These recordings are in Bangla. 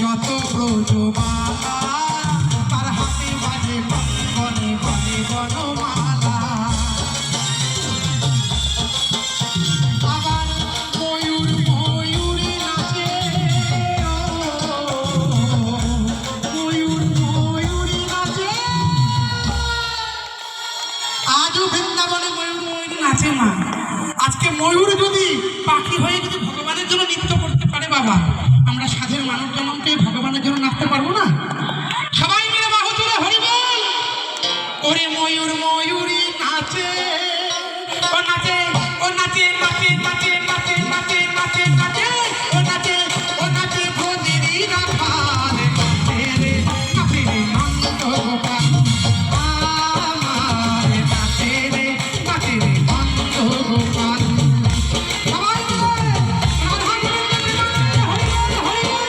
যত ব্রজবা তার হাতে বাজে বনে বনে বনমালা। আবার ময়ূর ময়ূরী নাচে, ময়ূর ময়ূরী নাচে। আজও বৃন্দাবনে ময়ূর ময়ূরী নাচে মা। আজকে ময়ূর যদি পাখি হয়ে যদি ভগবানের জন্য নৃত্য করতে পারে বাবা, আমরা সাধের মানব জনমকে ভগবানের জন্য নাচতে পারবো না? সবাই মিলে বাহু তুলে হরি বল। ওরে ময়ূর ময়ূরী নাচে, ও নাচে, ও নাচে নাচে নাচে নাচে নাচে নাচে নাচে, ও নাচে, ও নাচে ভোজেরি রাখাল নাচে রে, নাচে রে নন্দ গোপাল আমার, নাচে রে, নাচে রে নন্দ গোপাল। সবাই মিলে রাধা গোবিন্দ হরি বল হরি বল।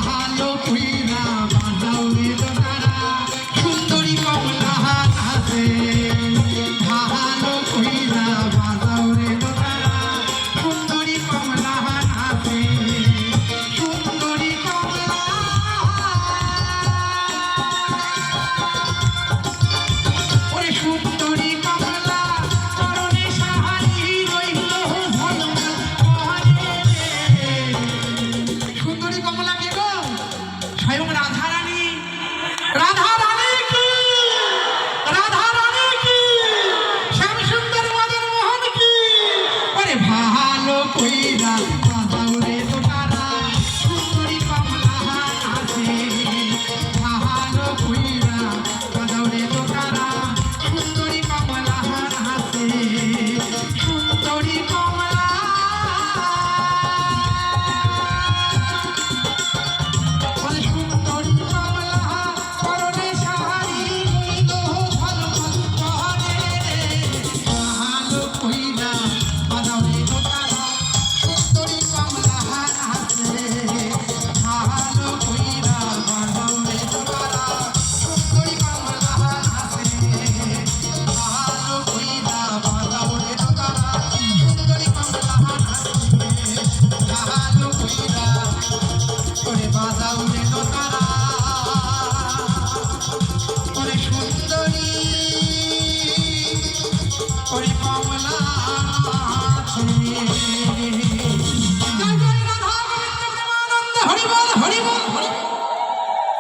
ভালো কইরা বাজাও রে দাদারা, সুন্দরী কমলা নাচে।